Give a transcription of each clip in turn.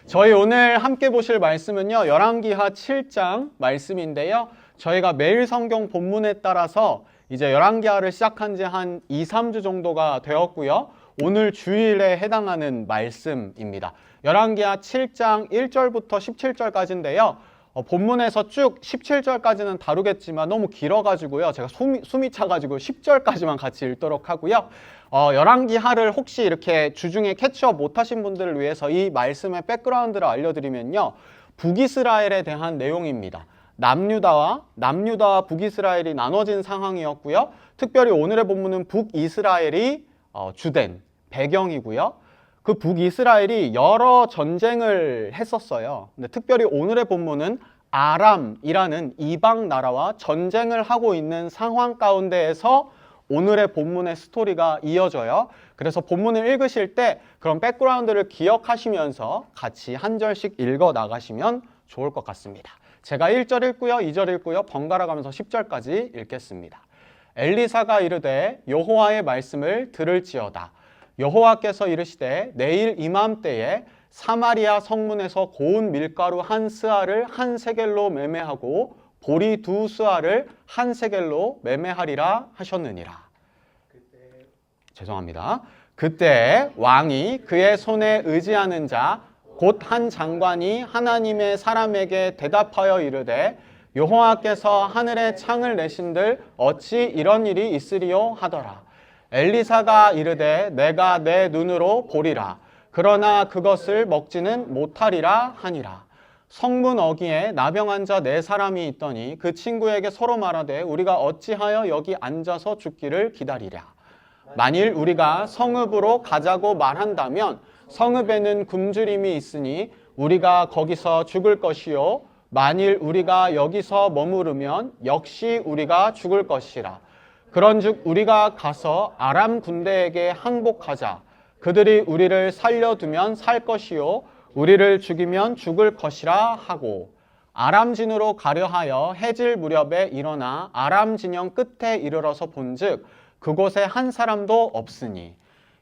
저희 오늘 함께 보실 말씀은요, 열왕기하 7장 말씀인데요. 저희가 매일 성경 본문에 따라서 이제 열왕기하를 시작한 지 한 2, 3주 정도가 되었고요. 오늘 주일에 해당하는 말씀입니다. 열왕기하 7장 1절부터 17절까지인데요. 본문에서 쭉 17절까지는 다루겠지만 너무 길어가지고요. 제가 숨이 차가지고 10절까지만 같이 읽도록 하고요. 열왕기하를 혹시 이렇게 주중에 캐치업 못하신 분들을 위해서 이 말씀의 백그라운드를 알려드리면요. 북이스라엘에 대한 내용입니다. 남유다와 북이스라엘이 나눠진 상황이었고요. 특별히 오늘의 본문은 북이스라엘이 주된 배경이고요. 그 북이스라엘이 여러 전쟁을 했었어요. 근데 특별히 오늘의 본문은 아람이라는 이방 나라와 전쟁을 하고 있는 상황 가운데에서 오늘의 본문의 스토리가 이어져요. 그래서 본문을 읽으실 때 그런 백그라운드를 기억하시면서 같이 한 절씩 읽어 나가시면 좋을 것 같습니다. 제가 1절 읽고요, 2절 읽고요, 번갈아 가면서 10절까지 읽겠습니다. 엘리사가 이르되 여호와의 말씀을 들을지어다. 여호와께서 이르시되 내일 이맘때에 사마리아 성문에서 고운 밀가루 한 스아를 한 세겔로 매매하고 보리 두 스아를 한 세겔로 매매하리라 하셨느니라. 그때 왕이 그의 손에 의지하는 자 곧 한 장관이 하나님의 사람에게 대답하여 이르되 여호와께서 하늘에 창을 내신들 어찌 이런 일이 있으리요 하더라. 엘리사가 이르되 내가 내 눈으로 보리라. 그러나 그것을 먹지는 못하리라 하니라. 성문 어귀에 나병 자 4사람이 있더니 그 친구에게 서로 말하되 우리가 어찌하여 여기 앉아서 죽기를 기다리랴. 만일 우리가 성읍으로 가자고 말한다면 성읍에는 굶주림이 있으니 우리가 거기서 죽을 것이요 만일 우리가 여기서 머무르면 역시 우리가 죽을 것이라. 그런즉 우리가 가서 아람 군대에게 항복하자. 그들이 우리를 살려두면 살 것이요 우리를 죽이면 죽을 것이라 하고 아람 진으로 가려 하여 해질 무렵에 일어나 아람 진영 끝에 이르러서 본즉 그곳에 한 사람도 없으니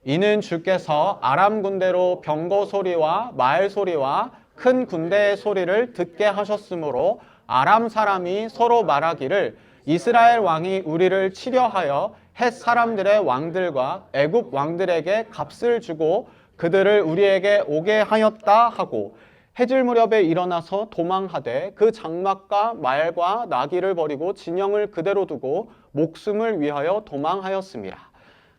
이는 주께서 아람 군대로 병거 소리와 말 소리와 큰 군대의 소리를 듣게 하셨으므로 아람 사람이 서로 말하기를 이스라엘 왕이 우리를 치려하여 헷 사람들의 왕들과 애굽 왕들에게 값을 주고 그들을 우리에게 오게 하였다 하고 해질 무렵에 일어나서 도망하되 그 장막과 말과 나귀를 버리고 진영을 그대로 두고 목숨을 위하여 도망하였습니다.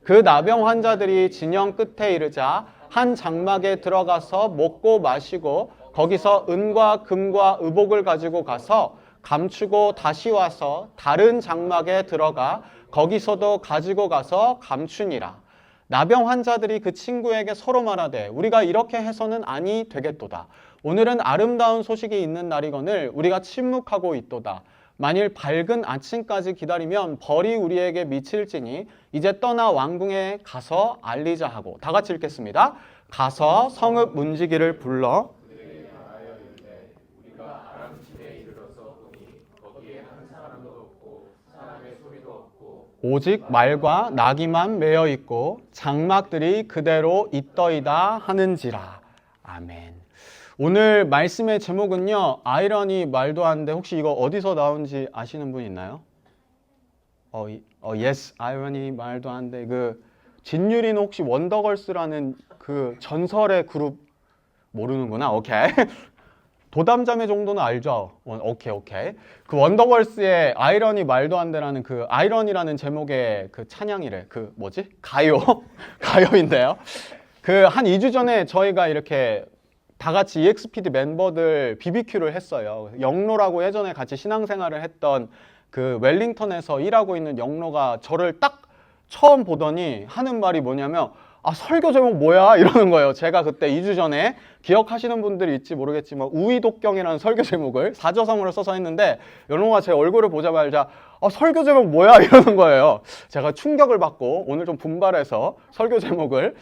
그 나병 환자들이 진영 끝에 이르자 한 장막에 들어가서 먹고 마시고 거기서 은과 금과 의복을 가지고 가서 감추고 다시 와서 다른 장막에 들어가 거기서도 가지고 가서 감추니라. 나병 환자들이 그 친구에게 서로 말하되 우리가 이렇게 해서는 아니 되겠도다. 오늘은 아름다운 소식이 있는 날이거늘 우리가 침묵하고 있도다. 만일 밝은 아침까지 기다리면 벌이 우리에게 미칠지니 이제 떠나 왕궁에 가서 알리자 하고 다 같이 읽겠습니다. 가서 성읍 문지기를 불러 오직 말과 나귀만 매어 있고 장막들이 그대로 있더이다 하는지라. 아멘. 오늘 말씀의 제목은요, 아이러니 말도 안 돼. 혹시 이거 어디서 나온지 아시는 분 있나요? yes, 아이러니 말도 안 돼. 그 진유리는 혹시 원더걸스라는 그 전설의 그룹 모르는구나. 오케이. 도담자매 정도는 알죠? 오케이. 그 원더걸스의 아이러니 말도 안 돼라는 그 아이러니라는 제목의 그 찬양이래. 그 뭐지? 가요인데요. 그 한 2주 전에 저희가 이렇게 다 같이 EXPD 멤버들 BBQ를 했어요. 영로라고 예전에 같이 신앙생활을 했던 그 웰링턴에서 일하고 있는 영로가 저를 딱 처음 보더니 하는 말이 뭐냐면 설교 제목 뭐야? 이러는 거예요. 제가 그때 2주 전에 기억하시는 분들이 있지 모르겠지만 우이독경이라는 설교 제목을 사저성어를 써서 했는데 연호가 제 얼굴을 보자마자 설교 제목 뭐야? 이러는 거예요. 제가 충격을 받고 오늘 좀 분발해서 설교 제목을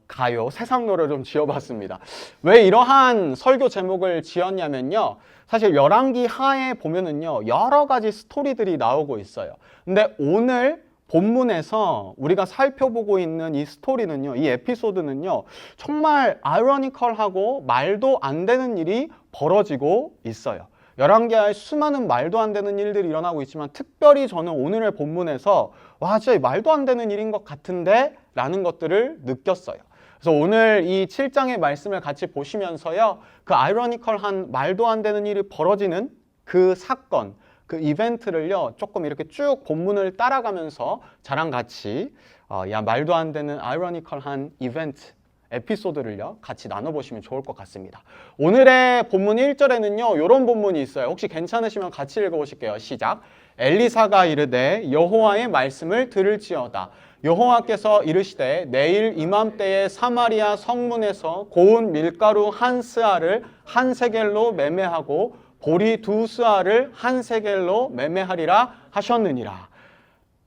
가요, 세상노를 좀 지어봤습니다. 왜 이러한 설교 제목을 지었냐면요. 사실 열왕기 하에 보면은요, 여러 가지 스토리들이 나오고 있어요. 근데 오늘 본문에서 우리가 살펴보고 있는 이 스토리는요, 이 에피소드는요, 정말 아이러니컬하고 말도 안 되는 일이 벌어지고 있어요. 열왕기하에 수많은 말도 안 되는 일들이 일어나고 있지만 특별히 저는 오늘의 본문에서 와, 진짜 말도 안 되는 일인 것 같은데 라는 것들을 느꼈어요. 그래서 오늘 이 7장의 말씀을 같이 보시면서요, 그 아이러니컬한 말도 안 되는 일이 벌어지는 그 사건, 그 이벤트를요, 조금 이렇게 쭉 본문을 따라가면서 저랑 같이 말도 안 되는 아이러니컬한 이벤트, 에피소드를요, 같이 나눠보시면 좋을 것 같습니다. 오늘의 본문 1절에는요, 이런 본문이 있어요. 혹시 괜찮으시면 같이 읽어보실게요. 시작. 엘리사가 이르되 여호와의 말씀을 들을지어다. 여호와께서 이르시되 내일 이맘때에 사마리아 성문에서 고운 밀가루 한 스아를 한 세겔로 매매하고 보리 두 스아를 한 세겔로 매매하리라 하셨느니라.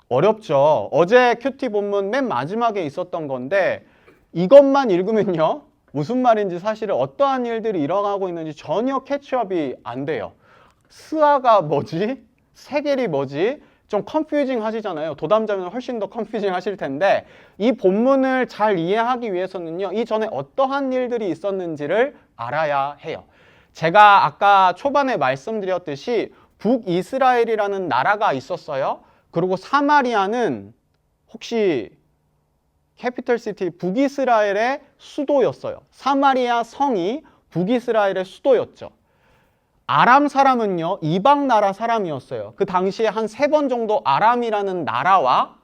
어렵죠. 어제 큐티 본문 맨 마지막에 있었던 건데 이것만 읽으면요, 무슨 말인지 사실은 어떠한 일들이 일어나고 있는지 전혀 캐치업이 안 돼요. 스아가 뭐지? 세겔이 뭐지? 좀 컨퓨징 하시잖아요. 도담자면 훨씬 더 컨퓨징 하실 텐데 이 본문을 잘 이해하기 위해서는요, 이전에 어떠한 일들이 있었는지를 알아야 해요. 제가 아까 초반에 말씀드렸듯이 북이스라엘이라는 나라가 있었어요. 그리고 사마리아는 혹시 캐피털시티 북이스라엘의 수도였어요. 사마리아 성이 북이스라엘의 수도였죠. 아람 사람은요, 이방 나라 사람이었어요. 그 당시에 한 3번 정도 아람이라는 나라와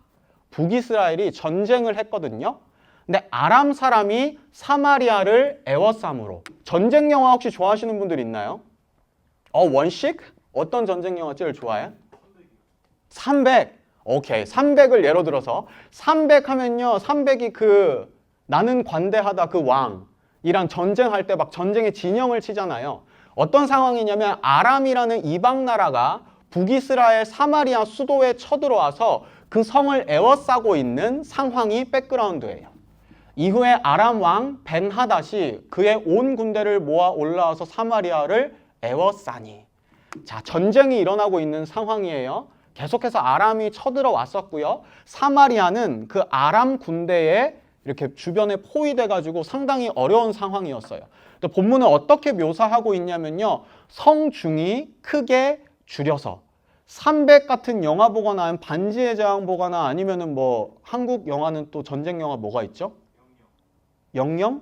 북이스라엘이 전쟁을 했거든요. 근데 아람 사람이 사마리아를 에워싸므로. 전쟁 영화 혹시 좋아하시는 분들 있나요? 원식? 어떤 전쟁 영화 제일 좋아해? 300. 오케이. 300을 예로 들어서 300 하면요, 300이 그 나는 관대하다 그 왕이랑 전쟁할 때 막 전쟁의 진영을 치잖아요. 어떤 상황이냐면 아람이라는 이방 나라가 북이스라엘 사마리아 수도에 쳐들어와서 그 성을 에워싸고 있는 상황이 백그라운드예요. 이후에 아람 왕 벤하닷이 그의 온 군대를 모아 올라와서 사마리아를 에워싸니. 자, 전쟁이 일어나고 있는 상황이에요. 계속해서 아람이 쳐들어왔었고요. 사마리아는 그 아람 군대에 이렇게 주변에 포위돼가지고 상당히 어려운 상황이었어요. 본문은 어떻게 묘사하고 있냐면요, 성중이 크게 줄여서 300 같은 영화 보거나 반지의 제왕 보거나 아니면은 뭐 한국 영화는 또 전쟁 영화 뭐가 있죠? 영영?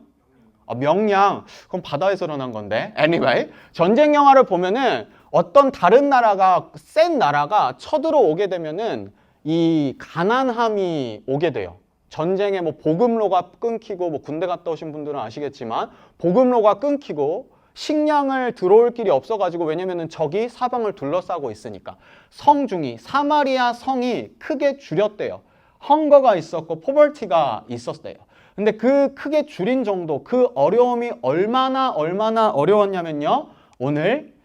명량. 그럼 바다에서 일어난 건데. Anyway, 전쟁 영화를 보면은 어떤 다른 나라가, 센 나라가 쳐들어오게 되면은 이 가난함이 오게 돼요. 전쟁에 뭐 보급로가 끊기고, 뭐 군대 갔다 오신 분들은 아시겠지만 보급로가 끊기고 식량을 들어올 길이 없어가지고, 왜냐면은 적이 사방을 둘러싸고 있으니까 성중이, 사마리아 성이 크게 줄였대요. 헝거가 있었고 포벌티가 있었대요. 근데 그 크게 줄인 정도, 그 어려움이 얼마나 어려웠냐면요, 오늘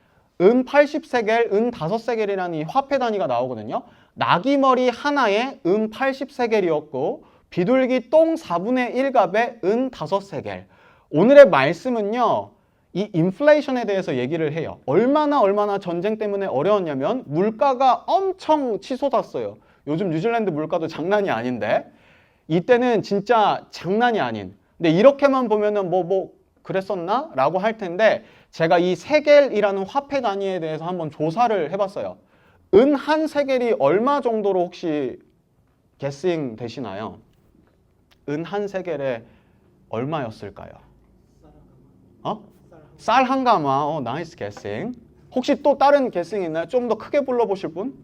은 80세겔, 은 5세겔이라는 이 화폐 단위가 나오거든요. 나귀머리 하나에 은 80세겔이었고 비둘기 똥 4분의 1값에 은 5세겔. 오늘의 말씀은요, 이 인플레이션에 대해서 얘기를 해요. 얼마나 전쟁 때문에 어려웠냐면 물가가 엄청 치솟았어요. 요즘 뉴질랜드 물가도 장난이 아닌데 이때는 진짜 장난이 아닌. 근데 이렇게만 보면은 뭐 그랬었나? 라고 할 텐데 제가 이 세겔이라는 화폐 단위에 대해서 한번 조사를 해봤어요. 은 한 세겔이 얼마 정도로 혹시 게싱 되시나요? 은 한 세겔에 얼마였을까요? 쌀 한 가마. 나이스 게싱. 혹시 또 다른 게싱 있나요? 좀 더 크게 불러보실 분?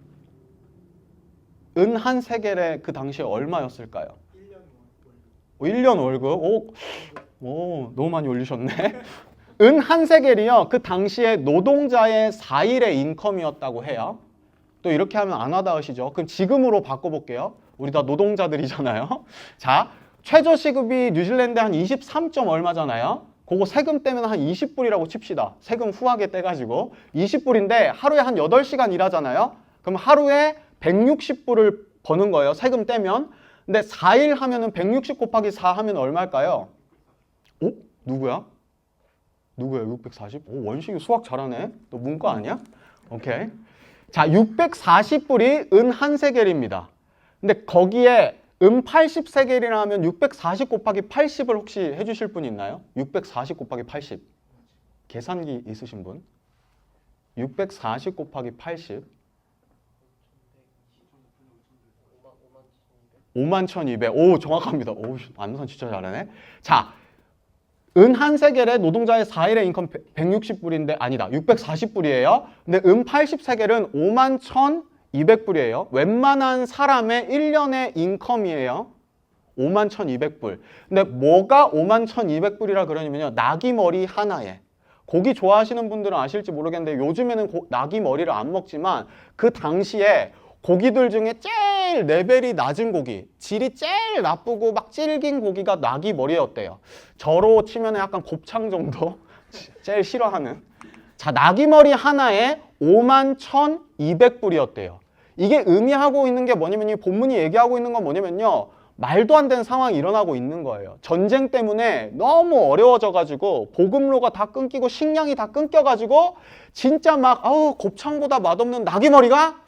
은 한 세겔에 그 당시에 얼마였을까요? 1년 월급. 오, 너무 많이 올리셨네. 은 한 세겔이요, 그 당시에 노동자의 4일의 인컴이었다고 해요. 또 이렇게 하면 안 와닿으시죠? 그럼 지금으로 바꿔볼게요. 우리 다 노동자들이잖아요. 자, 최저 시급이 뉴질랜드 한 23. 얼마잖아요. 그거 세금 떼면 한 20불이라고 칩시다. 세금 후하게 떼가지고 20불인데 하루에 한 8시간 일하잖아요. 그럼 하루에 160불을 버는 거예요, 세금 떼면. 근데 4일 하면은 160 곱하기 4 하면 얼마일까요? 누구야? 640? 원식이 수학 잘하네. 너 문과 아니야? 오케이. 자, 640불이 은 한 세겔입니다. 근데 거기에 80세겔이라 하면 640 곱하기 80을 혹시 해주실 분 있나요? 640 곱하기 80. 계산기 있으신 분? 640 곱하기 80. 51,200. 오, 정확합니다. 오, 안선 진짜 잘하네. 자, 은 한 세겔에 노동자의 4일의 인컴 160불인데 아니다. 640불이에요. 근데 80세겔은 51,200불이에요. 웬만한 사람의 1년의 인컴이에요. 51,200불. 근데 뭐가 51,200불이라 그러냐면요. 나기머리 하나에. 고기 좋아하시는 분들은 아실지 모르겠는데 요즘에는 나기머리를 안 먹지만 그 당시에 고기들 중에 제일 레벨이 낮은 고기, 질이 제일 나쁘고 막 질긴 고기가 나기머리였대요. 저로 치면 약간 곱창 정도? 제일 싫어하는. 자, 나기머리 하나에 51,200불이었대요. 이게 의미하고 있는 게 뭐냐면 이 본문이 얘기하고 있는 건 뭐냐면요. 말도 안 되는 상황이 일어나고 있는 거예요. 전쟁 때문에 너무 어려워져가지고 보급로가 다 끊기고 식량이 다 끊겨가지고 진짜 막 곱창보다 맛없는 나기머리가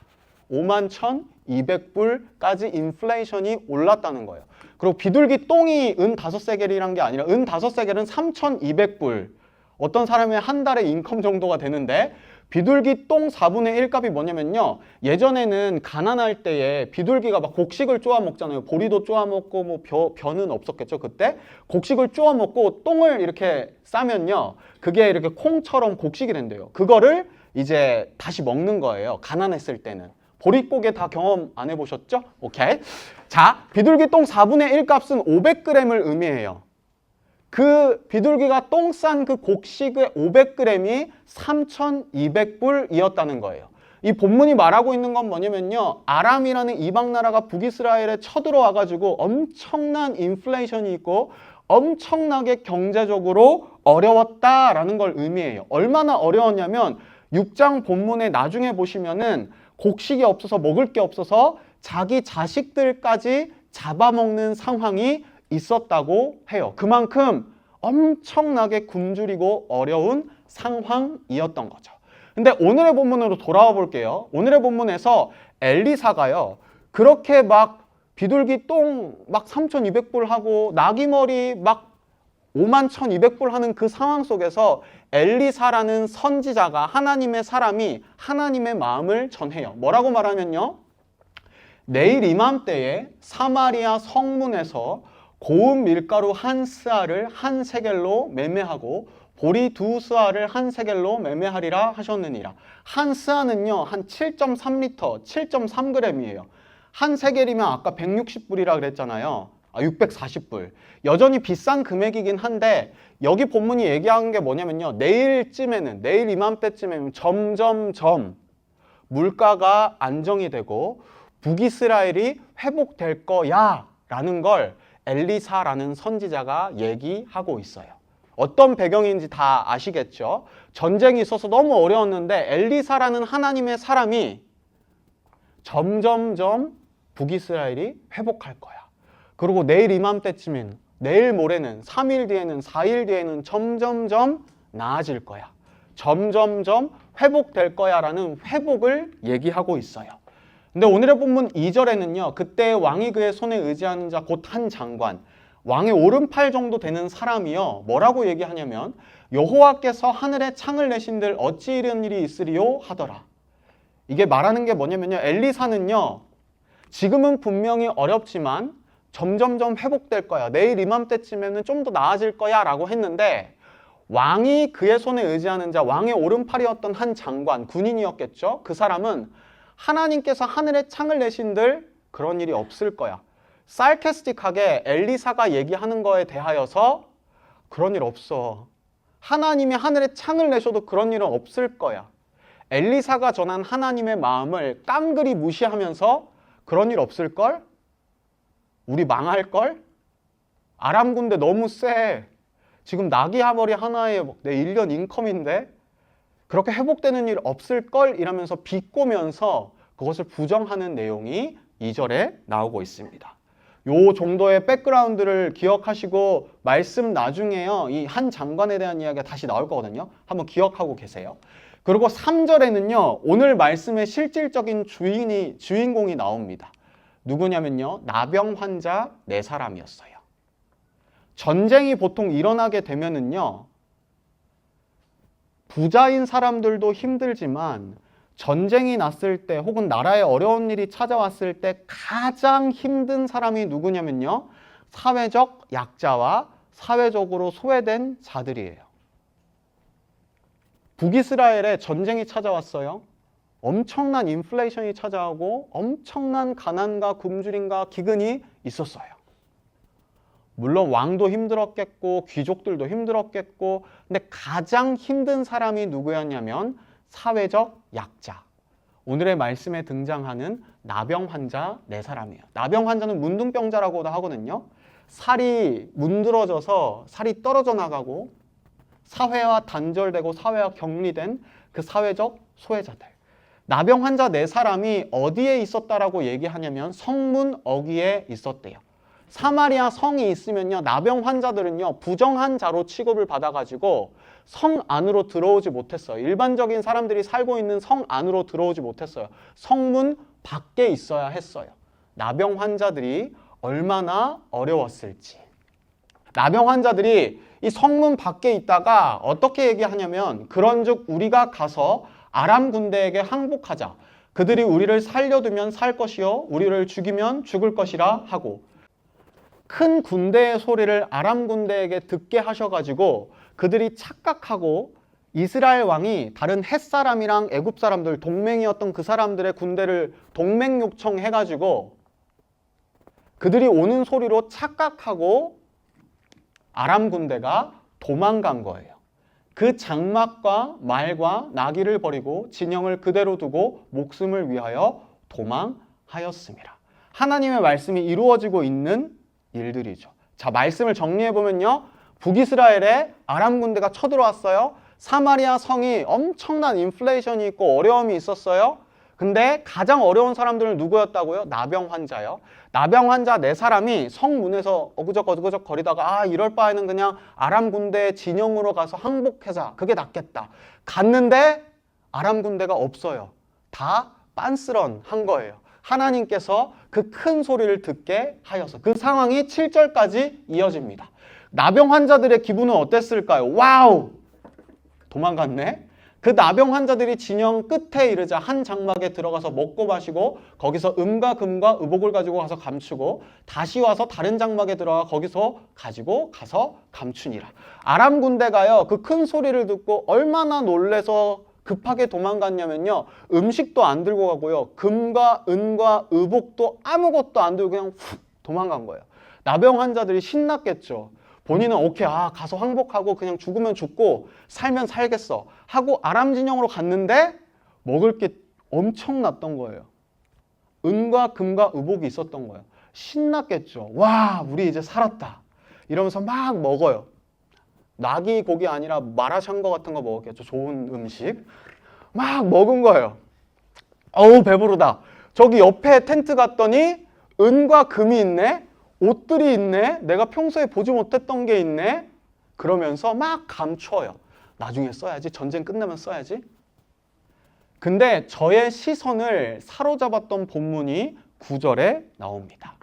51,200불까지 인플레이션이 올랐다는 거예요. 그리고 비둘기 똥이 은 5세겔이란 게 아니라 은 5세겔은 3,200불. 어떤 사람의 한 달의 인컴 정도가 되는데 비둘기 똥 4분의 1 값이 뭐냐면요. 예전에는 가난할 때에 비둘기가 막 곡식을 쪼아 먹잖아요. 보리도 쪼아 먹고 뭐 벼는 없었겠죠, 그때? 곡식을 쪼아 먹고 똥을 이렇게 싸면요. 그게 이렇게 콩처럼 곡식이 된대요. 그거를 이제 다시 먹는 거예요. 가난했을 때는. 보릿고개 다 경험 안 해보셨죠? 오케이. 자, 비둘기 똥 4분의 1 값은 500g을 의미해요. 그 비둘기가 똥 싼 그 곡식의 500g이 3,200불이었다는 거예요. 이 본문이 말하고 있는 건 뭐냐면요. 아람이라는 이방 나라가 북이스라엘에 쳐들어와 가지고 엄청난 인플레이션이 있고 엄청나게 경제적으로 어려웠다라는 걸 의미해요. 얼마나 어려웠냐면 6장 본문에 나중에 보시면은 곡식이 없어서 먹을 게 없어서 자기 자식들까지 잡아먹는 상황이 있었다고 해요. 그만큼 엄청나게 굶주리고 어려운 상황이었던 거죠. 근데 오늘의 본문으로 돌아와 볼게요. 오늘의 본문에서 엘리사가요. 그렇게 막 비둘기 똥 막 3,200불 하고 나기머리 막 51,200불 하는 그 상황 속에서 엘리사라는 선지자가 하나님의 사람이 하나님의 마음을 전해요. 뭐라고 말하면요. 내일 이맘때에 사마리아 성문에서 고운 밀가루 한 스아를 한 세겔로 매매하고 보리 두 스아를 한 세겔로 매매하리라 하셨느니라. 한 스아는요. 한 7.3리터, 7.3g이에요. 한 세겔이면 아까 160불이라 그랬잖아요. 640불. 여전히 비싼 금액이긴 한데 여기 본문이 얘기하는 게 뭐냐면요. 내일 이맘때쯤에는 점점점 물가가 안정이 되고 북이스라엘이 회복될 거야 라는 걸 엘리사라는 선지자가 얘기하고 있어요. 어떤 배경인지 다 아시겠죠? 전쟁이 있어서 너무 어려웠는데 엘리사라는 하나님의 사람이 점점점 북이스라엘이 회복할 거야. 그리고 내일 이맘때쯤엔 내일 모레는 3일 뒤에는 4일 뒤에는 점점점 나아질 거야. 점점점 회복될 거야 라는 회복을 얘기하고 있어요. 근데 오늘의 본문 2절에는요. 그때 왕이 그의 손에 의지하는 자 곧 한 장관, 왕의 오른팔 정도 되는 사람이요. 뭐라고 얘기하냐면 여호와께서 하늘에 창을 내신들 어찌 이런 일이 있으리요 하더라. 이게 말하는 게 뭐냐면요. 엘리사는요. 지금은 분명히 어렵지만 점점점 회복될 거야. 내일 이맘때쯤에는 좀 더 나아질 거야 라고 했는데 왕이 그의 손에 의지하는 자, 왕의 오른팔이었던 한 장관, 군인이었겠죠. 그 사람은 하나님께서 하늘에 창을 내신들 그런 일이 없을 거야. sarcastic하게 엘리사가 얘기하는 거에 대하여서 그런 일 없어. 하나님이 하늘에 창을 내셔도 그런 일은 없을 거야. 엘리사가 전한 하나님의 마음을 깡그리 무시하면서 그런 일 없을걸? 우리 망할걸? 아람 군대 너무 세. 지금 나기머리 하나에 내 1년 인컴인데 그렇게 회복되는 일 없을걸? 이러면서 비꼬면서 그것을 부정하는 내용이 2절에 나오고 있습니다. 요 정도의 백그라운드를 기억하시고 말씀 나중에요. 이 한 장관에 대한 이야기가 다시 나올 거거든요. 한번 기억하고 계세요. 그리고 3절에는요. 오늘 말씀의 실질적인 주인공이 나옵니다. 누구냐면요, 나병 환자 4사람이었어요. 전쟁이 보통 일어나게 되면은요, 부자인 사람들도 힘들지만 전쟁이 났을 때 혹은 나라에 어려운 일이 찾아왔을 때 가장 힘든 사람이 누구냐면요, 사회적 약자와 사회적으로 소외된 자들이에요. 북이스라엘에 전쟁이 찾아왔어요. 엄청난 인플레이션이 찾아오고 엄청난 가난과 굶주림과 기근이 있었어요. 물론 왕도 힘들었겠고 귀족들도 힘들었겠고, 근데 가장 힘든 사람이 누구였냐면 사회적 약자. 오늘의 말씀에 등장하는 나병 환자 4사람이에요. 나병 환자는 문둥병자라고도 하거든요. 살이 문드러져서 살이 떨어져 나가고 사회와 단절되고 사회와 격리된 그 사회적 소외자들. 나병 환자 4사람이 어디에 있었다라고 얘기하냐면 성문 어귀에 있었대요. 사마리아 성이 있으면요, 나병 환자들은요 부정한 자로 취급을 받아가지고 성 안으로 들어오지 못했어요. 일반적인 사람들이 살고 있는 성 안으로 들어오지 못했어요. 성문 밖에 있어야 했어요. 나병 환자들이 얼마나 어려웠을지. 나병 환자들이 이 성문 밖에 있다가 어떻게 얘기하냐면, 그런즉 우리가 가서 아람 군대에게 항복하자. 그들이 우리를 살려두면 살 것이요 우리를 죽이면 죽을 것이라 하고, 큰 군대의 소리를 아람 군대에게 듣게 하셔가지고 그들이 착각하고 이스라엘 왕이 다른 헷 사람이랑 애굽 사람들, 동맹이었던 그 사람들의 군대를 동맹 요청해가지고 그들이 오는 소리로 착각하고 아람 군대가 도망간 거예요. 그 장막과 말과 나귀를 버리고 진영을 그대로 두고 목숨을 위하여 도망하였습니다. 하나님의 말씀이 이루어지고 있는 일들이죠. 자, 말씀을 정리해보면요, 북이스라엘에 아람 군대가 쳐들어왔어요. 사마리아 성이 엄청난 인플레이션이 있고 어려움이 있었어요. 근데 가장 어려운 사람들은 누구였다고요? 나병 환자요. 나병 환자 4사람이 성문에서 어그적 거리다가 이럴 바에는 그냥 아람 군대의 진영으로 가서 항복하자. 그게 낫겠다. 갔는데 아람 군대가 없어요. 다 빤스런한 거예요. 하나님께서 그 큰 소리를 듣게 하여서. 그 상황이 7절까지 이어집니다. 나병 환자들의 기분은 어땠을까요? 와우! 도망갔네? 그 나병 환자들이 진영 끝에 이르자 한 장막에 들어가서 먹고 마시고 거기서 음과 금과 의복을 가지고 가서 감추고 다시 와서 다른 장막에 들어가 거기서 가지고 가서 감추니라. 아람 군대가요, 그 큰 소리를 듣고 얼마나 놀래서 급하게 도망갔냐면요, 음식도 안 들고 가고요, 금과 은과 의복도 아무것도 안 들고 그냥 훅 도망간 거예요. 나병 환자들이 신났겠죠. 본인은 오케이, 가서 항복하고 그냥 죽으면 죽고 살면 살겠어 하고 아람 진영으로 갔는데 먹을 게 엄청났던 거예요. 은과 금과 의복이 있었던 거예요. 신났겠죠. 와, 우리 이제 살았다 이러면서 막 먹어요. 나귀 고기 아니라 마라샹궈 같은 거 먹었겠죠. 좋은 음식 막 먹은 거예요. 어우, 배부르다. 저기 옆에 텐트 갔더니 은과 금이 있네, 옷들이 있네, 내가 평소에 보지 못했던 게 있네, 그러면서 막 감춰요. 나중에 써야지, 전쟁 끝나면 써야지. 근데 저의 시선을 사로잡았던 본문이 9절에 나옵니다.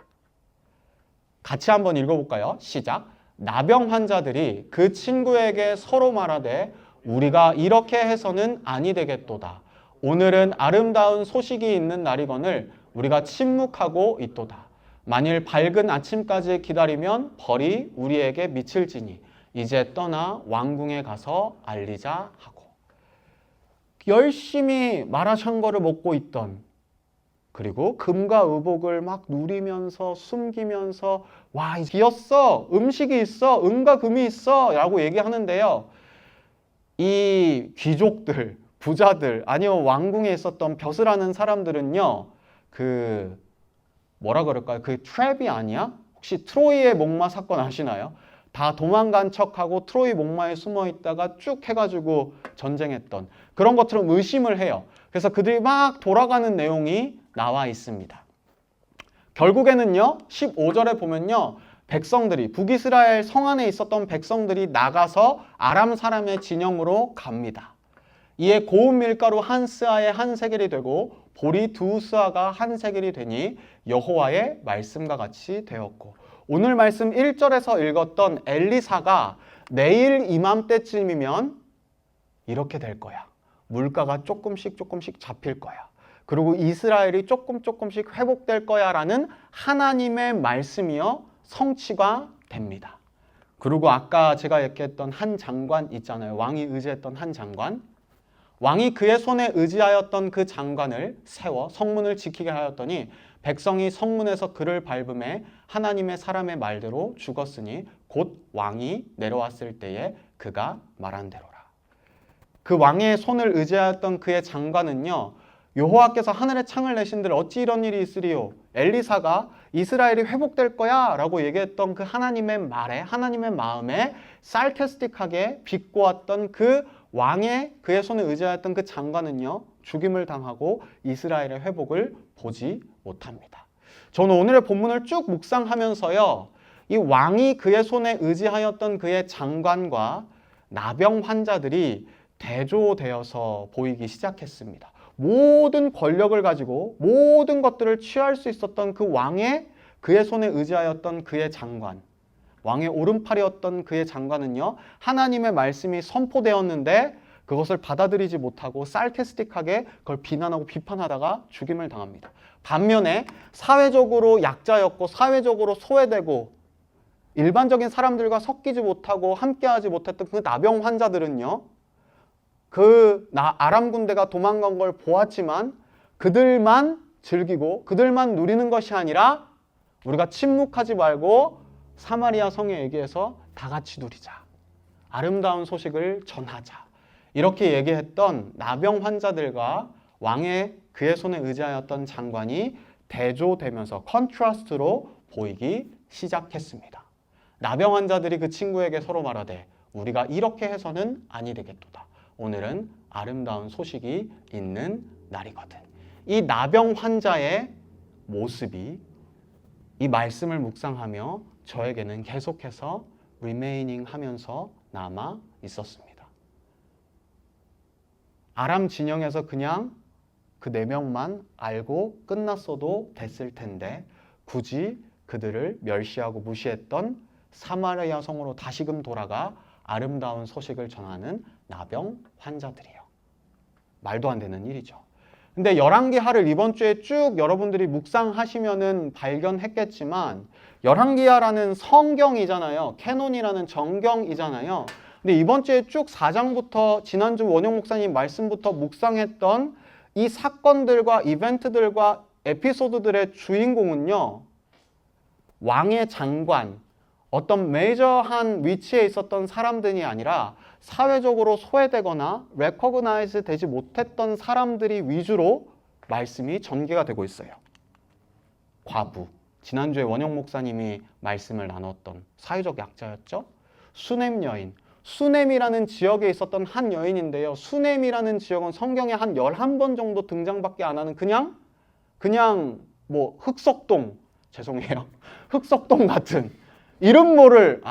같이 한번 읽어볼까요? 시작. 나병 환자들이 그 친구에게 서로 말하되 우리가 이렇게 해서는 아니 되겠도다. 오늘은 아름다운 소식이 있는 날이거늘 우리가 침묵하고 있도다. 만일 밝은 아침까지 기다리면 벌이 우리에게 미칠지니 이제 떠나 왕궁에 가서 알리자 하고. 열심히 마라샹궈를 먹고 있던, 그리고 금과 의복을 막 누리면서 숨기면서 와, 비었어, 음식이 있어, 은과 금이 있어 라고 얘기하는데요, 이 귀족들, 부자들, 아니면 왕궁에 있었던 벼슬하는 사람들은요, 그 뭐라 그럴까요? 그 트랩이 아니야? 혹시 트로이의 목마 사건 아시나요? 다 도망간 척하고 트로이 목마에 숨어 있다가 쭉 해가지고 전쟁했던 그런 것처럼 의심을 해요. 그래서 그들이 막 돌아가는 내용이 나와 있습니다. 결국에는요, 15절에 보면요, 백성들이, 북이스라엘 성 안에 있었던 백성들이 나가서 아람 사람의 진영으로 갑니다. 이에 고운 밀가루 한 스아에 한 세겔이 되고 볼이 두 수아가 한 세겔이 되니 여호와의 말씀과 같이 되었고, 오늘 말씀 1절에서 읽었던 엘리사가 내일 이맘때쯤이면 이렇게 될 거야. 물가가 조금씩 잡힐 거야. 그리고 이스라엘이 조금씩 회복될 거야 라는 하나님의 말씀이요 성취가 됩니다. 그리고 아까 제가 얘기했던 한 장관 있잖아요. 왕이 의지했던 한 장관. 왕이 그의 손에 의지하였던 그 장관을 세워 성문을 지키게 하였더니 백성이 성문에서 그를 밟음에 하나님의 사람의 말대로 죽었으니 곧 왕이 내려왔을 때에 그가 말한 대로라. 그 왕의 손을 의지하였던 그의 장관은요, 여호와께서 하늘에 창을 내신들 어찌 이런 일이 있으리요? 엘리사가 이스라엘이 회복될 거야 라고 얘기했던 그 하나님의 말에, 하나님의 마음에 sarcastic하게 비꼬았던 그 왕의 그의 손을 의지하였던 그 장관은요, 죽임을 당하고 이스라엘의 회복을 보지 못합니다. 저는 오늘의 본문을 쭉 묵상하면서요, 이 왕이 그의 손에 의지하였던 그의 장관과 나병 환자들이 대조되어서 보이기 시작했습니다. 모든 권력을 가지고 모든 것들을 취할 수 있었던 그 왕의 그의 손에 의지하였던 그의 장관, 왕의 오른팔이었던 그의 장관은요, 하나님의 말씀이 선포되었는데 그것을 받아들이지 못하고 sarcastic하게 그걸 비난하고 비판하다가 죽임을 당합니다. 반면에 사회적으로 약자였고 사회적으로 소외되고 일반적인 사람들과 섞이지 못하고 함께하지 못했던 그 나병 환자들은요, 그 아람 군대가 도망간 걸 보았지만 그들만 즐기고 그들만 누리는 것이 아니라 우리가 침묵하지 말고 사마리아 성에 얘기해서 다 같이 누리자. 아름다운 소식을 전하자. 이렇게 얘기했던 나병 환자들과 왕의 그의 손에 의지하였던 장관이 대조되면서 컨트라스트로 보이기 시작했습니다. 나병 환자들이 그 친구에게 서로 말하되 우리가 이렇게 해서는 아니 되겠도다. 오늘은 아름다운 소식이 있는 날이거든. 이 나병 환자의 모습이 이 말씀을 묵상하며 저에게는 계속해서 remaining 하면서 남아 있었습니다. 아람 진영에서 그냥 그 4명만 알고 끝났어도 됐을 텐데 굳이 그들을 멸시하고 무시했던 사마리아 성으로 다시금 돌아가 아름다운 소식을 전하는 나병 환자들이에요. 말도 안 되는 일이죠. 근데 열왕기하를 이번 주에 쭉 여러분들이 묵상하시면은 발견했겠지만 열왕기하라는 성경이잖아요. 캐논이라는 정경이잖아요. 근데 이번 주에 쭉 4장부터 지난주 원영 목사님 말씀부터 묵상했던 이 사건들과 이벤트들과 에피소드들의 주인공은요, 왕의 장관, 어떤 메이저한 위치에 있었던 사람들이 아니라 사회적으로 소외되거나 레코그나이즈 되지 못했던 사람들이 위주로 말씀이 전개가 되고 있어요. 과부, 지난주에 원영 목사님이 말씀을 나눴던 사회적 약자였죠. 수넴 여인, 수넴이라는 지역에 있었던 한 여인인데요. 수넴이라는 지역은 성경에 한 11번 정도 등장밖에 안 하는 그냥 뭐 흑석동, 죄송해요. 흑석동 같은 이름 모를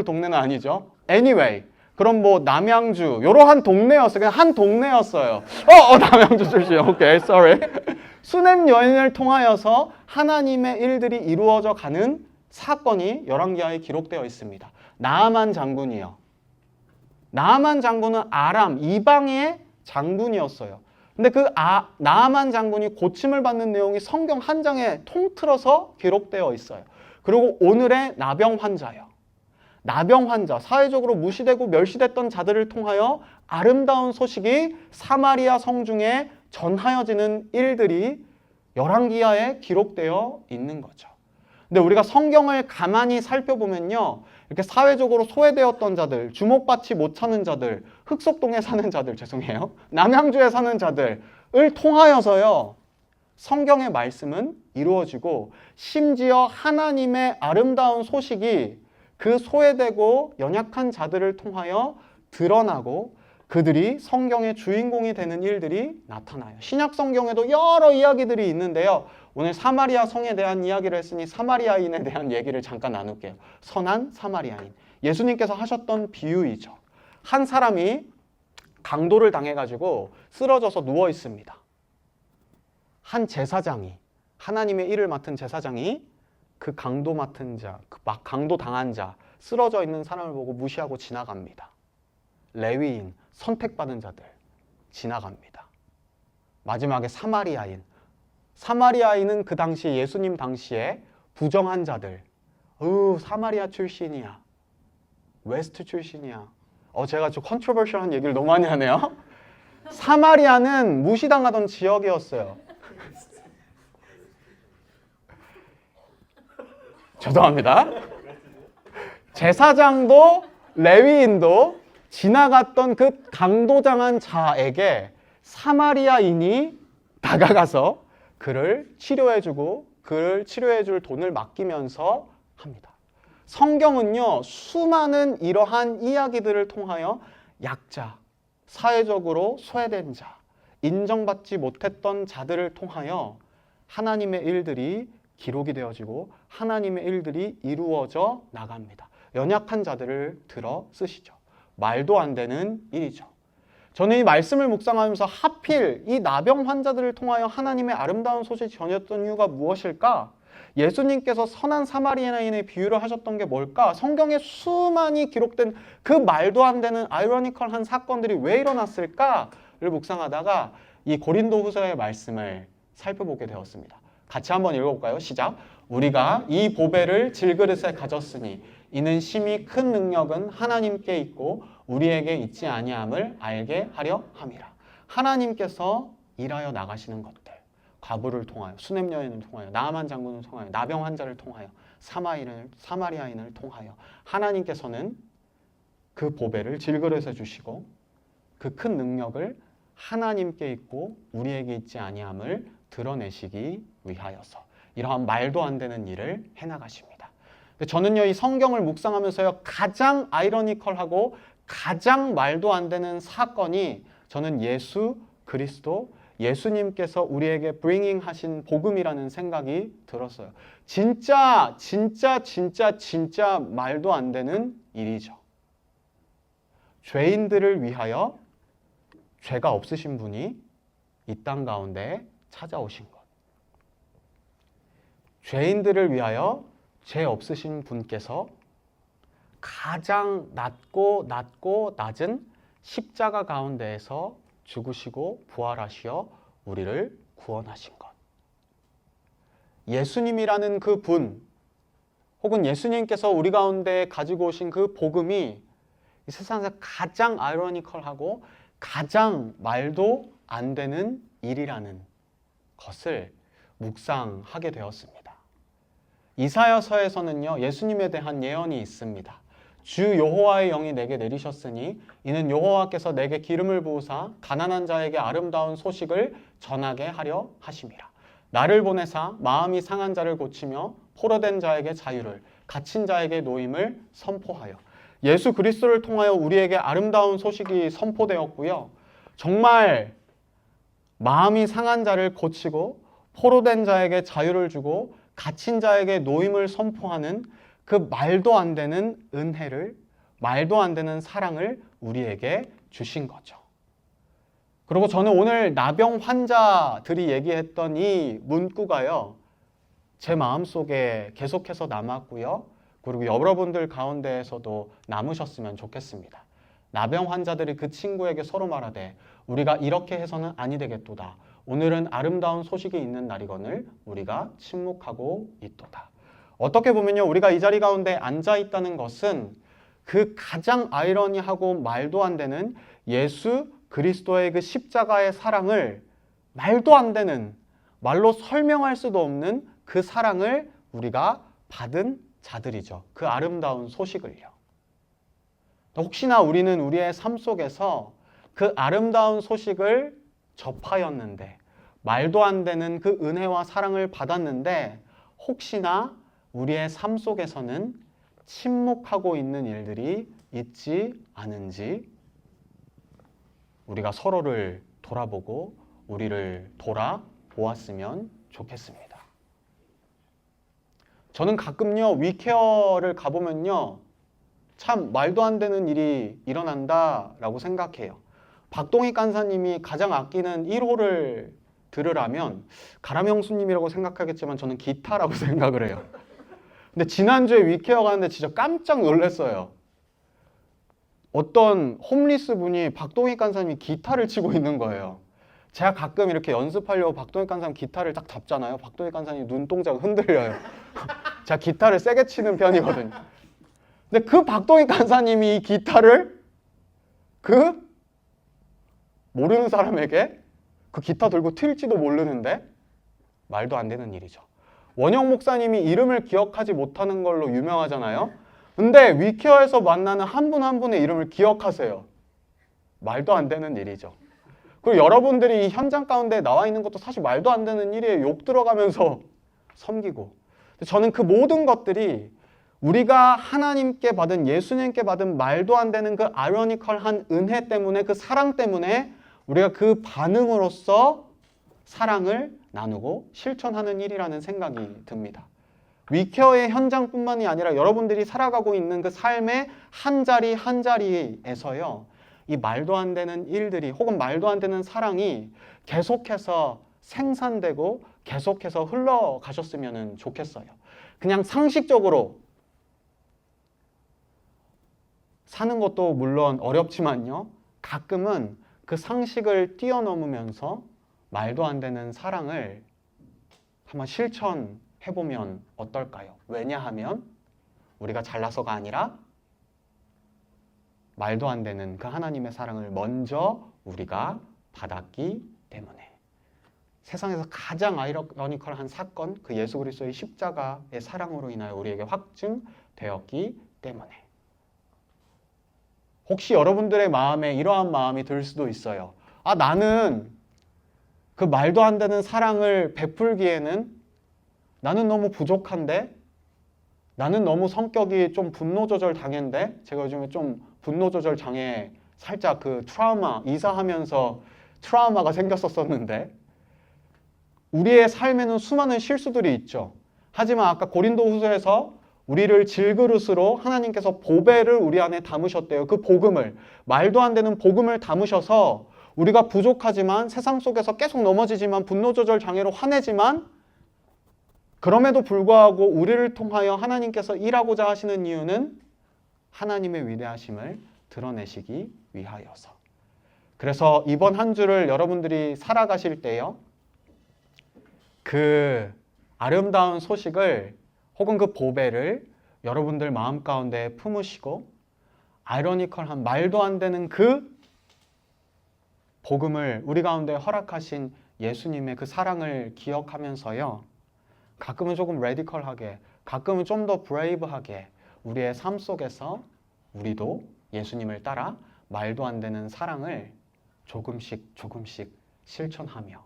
동네는 아니죠. Anyway, 그럼 뭐 남양주 이러한 동네였어요. 그냥 한 동네였어요. 남양주 출신. 오케이, sorry. 수넴 여인을 통하여서 하나님의 일들이 이루어져 가는 사건이 열왕기하에 기록되어 있습니다. 나아만 장군이요. 나아만 장군은 아람 이방의 장군이었어요. 근데 그 나아만 장군이 고침을 받는 내용이 성경 한 장에 통틀어서 기록되어 있어요. 그리고 오늘의 나병 환자요. 나병 환자, 사회적으로 무시되고 멸시됐던 자들을 통하여 아름다운 소식이 사마리아 성중에 전하여지는 일들이 열왕기하에 기록되어 있는 거죠. 근데 우리가 성경을 가만히 살펴보면요, 이렇게 사회적으로 소외되었던 자들, 주목받지 못하는 자들, 흑석동에 사는 자들, 죄송해요, 남양주에 사는 자들을 통하여서요, 성경의 말씀은 이루어지고 심지어 하나님의 아름다운 소식이 그 소외되고 연약한 자들을 통하여 드러나고 그들이 성경의 주인공이 되는 일들이 나타나요. 신약 성경에도 여러 이야기들이 있는데요. 오늘 사마리아 성에 대한 이야기를 했으니 사마리아인에 대한 얘기를 잠깐 나눌게요. 선한 사마리아인. 예수님께서 하셨던 비유이죠. 한 사람이 강도를 당해가지고 쓰러져서 누워 있습니다. 한 제사장이, 하나님의 일을 맡은 제사장이 그 강도 맡은 자, 강도 당한 자, 쓰러져 있는 사람을 보고 무시하고 지나갑니다. 레위인, 선택받은 자들 지나갑니다. 마지막에 사마리아인은 그 당시 예수님 당시에 부정한 자들, 사마리아 출신이야, 웨스트 출신이야. 제가 좀 컨트로버셜한 얘기를 너무 많이 하네요. 사마리아는 무시당하던 지역이었어요. 죄송합니다. 제사장도 레위인도 지나갔던 그 강도당한 자에게 사마리아인이 다가가서 그를 치료해주고 그를 치료해줄 돈을 맡기면서 합니다. 성경은요, 수많은 이러한 이야기들을 통하여 약자, 사회적으로 소외된 자, 인정받지 못했던 자들을 통하여 하나님의 일들이 기록이 되어지고 하나님의 일들이 이루어져 나갑니다. 연약한 자들을 들어 쓰시죠. 말도 안 되는 일이죠. 저는 이 말씀을 묵상하면서 하필 이 나병 환자들을 통하여 하나님의 아름다운 소식이 전했던 이유가 무엇일까? 예수님께서 선한 사마리아인의 비유를 하셨던 게 뭘까? 성경에 수많이 기록된 그 말도 안 되는 아이러니컬한 사건들이 왜 일어났을까를 묵상하다가 이 고린도후서의 말씀을 살펴보게 되었습니다. 같이 한번 읽어볼까요? 시작. 우리가 이 보배를 질그릇에 가졌으니 이는 심히 큰 능력은 하나님께 있고 우리에게 있지 아니함을 알게 하려 함이라. 하나님께서 일하여 나가시는 것들, 과부를 통하여, 수냄 여인을 통하여, 나아만 장군을 통하여, 나병 환자를 통하여, 사마리아인을 통하여 하나님께서는 그 보배를 질그릇에 주시고 그 큰 능력을 하나님께 있고 우리에게 있지 아니함을 드러내시기 위하여서 이러한 말도 안 되는 일을 해나가십니다. 저는요, 이 성경을 묵상하면서요, 가장 아이러니컬하고 가장 말도 안 되는 사건이 저는 예수 그리스도, 예수님께서 우리에게 bringing 하신 복음이라는 생각이 들었어요. 진짜 말도 안 되는 일이죠. 죄인들을 위하여 죄가 없으신 분이 이 땅 가운데 찾아오신 것. 죄인들을 위하여 죄 없으신 분께서 가장 낮고 낮은 십자가 가운데에서 죽으시고 부활하시어 우리를 구원하신 것. 예수님이라는 그 분, 혹은 예수님께서 우리 가운데 가지고 오신 그 복음이 이 세상에서 가장 아이러니컬하고 가장 말도 안 되는 일이라는 것을 묵상하게 되었습니다. 이사야서에서는요, 예수님에 대한 예언이 있습니다. 주 여호와의 영이 내게 내리셨으니 이는 여호와께서 내게 기름을 부으사 가난한 자에게 아름다운 소식을 전하게 하려 하심이라. 나를 보내사 마음이 상한 자를 고치며 포로된 자에게 자유를, 갇힌 자에게 노임을 선포하여. 예수 그리스도를 통하여 우리에게 아름다운 소식이 선포되었고요. 정말 마음이 상한 자를 고치고 포로된 자에게 자유를 주고 갇힌 자에게 노임을 선포하는 그 말도 안 되는 은혜를, 말도 안 되는 사랑을 우리에게 주신 거죠. 그리고 저는 오늘 나병 환자들이 얘기했던 이 문구가요, 제 마음속에 계속해서 남았고요. 그리고 여러분들 가운데에서도 남으셨으면 좋겠습니다. 나병 환자들이 그 친구에게 서로 말하되 우리가 이렇게 해서는 아니 되겠도다. 오늘은 아름다운 소식이 있는 날이거늘 우리가 침묵하고 있도다. 어떻게 보면요, 우리가 이 자리 가운데 앉아 있다는 것은 그 가장 아이러니하고 말도 안 되는 예수 그리스도의 그 십자가의 사랑을, 말도 안 되는, 말로 설명할 수도 없는 그 사랑을 우리가 받은 자들이죠. 그 아름다운 소식을요. 혹시나 우리는 우리의 삶 속에서 그 아름다운 소식을 접하였는데, 말도 안 되는 그 은혜와 사랑을 받았는데, 혹시나 우리의 삶 속에서는 침묵하고 있는 일들이 있지 않은지 우리가 서로를 돌아보고 우리를 돌아보았으면 좋겠습니다. 저는 가끔요, 위케어를 가보면요, 참 말도 안 되는 일이 일어난다라고 생각해요. 박동희 간사님이 가장 아끼는 1호를 들으라면 가람형수님이라고 생각하겠지만 저는 기타라고 생각을 해요. 근데 지난주에 위케어 가는데 진짜 깜짝 놀랐어요. 어떤 홈리스 분이 박동익 간사님이 기타를 치고 있는 거예요. 제가 가끔 이렇게 연습하려고 박동익 간사님 기타를 딱 잡잖아요. 박동익 간사님 눈동자가 흔들려요. 제가 기타를 세게 치는 편이거든요. 근데 그 박동익 간사님이 이 기타를 모르는 사람에게 그 기타 들고 튈지도 모르는데 말도 안 되는 일이죠. 원영 목사님이 이름을 기억하지 못하는 걸로 유명하잖아요. 근데 위케어에서 만나는 한 분 한 분의 이름을 기억하세요. 말도 안 되는 일이죠. 그리고 여러분들이 이 현장 가운데 나와 있는 것도 사실 말도 안 되는 일이에요. 욕 들어가면서 섬기고. 저는 그 모든 것들이 우리가 하나님께 받은, 예수님께 받은 말도 안 되는 그 아이러니컬한 은혜 때문에, 그 사랑 때문에 우리가 그 반응으로서 사랑을 나누고 실천하는 일이라는 생각이 듭니다. 위케어의 현장뿐만이 아니라 여러분들이 살아가고 있는 그 삶의 한 자리 한 자리에서요, 이 말도 안 되는 일들이 혹은 말도 안 되는 사랑이 계속해서 생산되고 계속해서 흘러가셨으면 좋겠어요. 그냥 상식적으로 사는 것도 물론 어렵지만요, 가끔은 그 상식을 뛰어넘으면서 말도 안 되는 사랑을 한번 실천해보면 어떨까요? 왜냐하면 우리가 잘나서가 아니라 말도 안 되는 그 하나님의 사랑을 먼저 우리가 받았기 때문에. 세상에서 가장 아이러니컬한 사건, 그 예수 그리스도의 십자가의 사랑으로 인하여 우리에게 확증되었기 때문에. 혹시 여러분들의 마음에 이러한 마음이 들 수도 있어요. 아, 나는 그 말도 안 되는 사랑을 베풀기에는 나는 너무 부족한데? 나는 너무 성격이 좀 분노 조절 장애인데? 제가 요즘에 좀 분노 조절 장애 살짝 그 트라우마, 이사하면서 트라우마가 생겼었는데, 우리의 삶에는 수많은 실수들이 있죠. 하지만 아까 고린도후서에서 우리를 질그릇으로 하나님께서 보배를 우리 안에 담으셨대요. 그 복음을, 말도 안 되는 복음을 담으셔서 우리가 부족하지만, 세상 속에서 계속 넘어지지만, 분노 조절 장애로 화내지만, 그럼에도 불구하고 우리를 통하여 하나님께서 일하고자 하시는 이유는 하나님의 위대하심을 드러내시기 위하여서. 그래서 이번 한 주를 여러분들이 살아가실 때요, 그 아름다운 소식을 혹은 그 보배를 여러분들 마음 가운데 품으시고, 아이러니컬한 말도 안 되는 그 복음을 우리 가운데 허락하신 예수님의 그 사랑을 기억하면서요, 가끔은 조금 레디컬하게, 가끔은 좀 더 브레이브하게 우리의 삶 속에서 우리도 예수님을 따라 말도 안 되는 사랑을 조금씩 실천하며,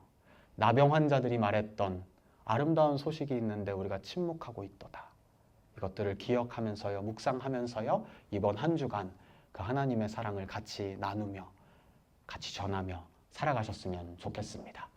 나병 환자들이 말했던 아름다운 소식이 있는데 우리가 침묵하고 있도다, 이것들을 기억하면서요, 묵상하면서요, 이번 한 주간 그 하나님의 사랑을 같이 나누며 같이 전하며 살아가셨으면 좋겠습니다.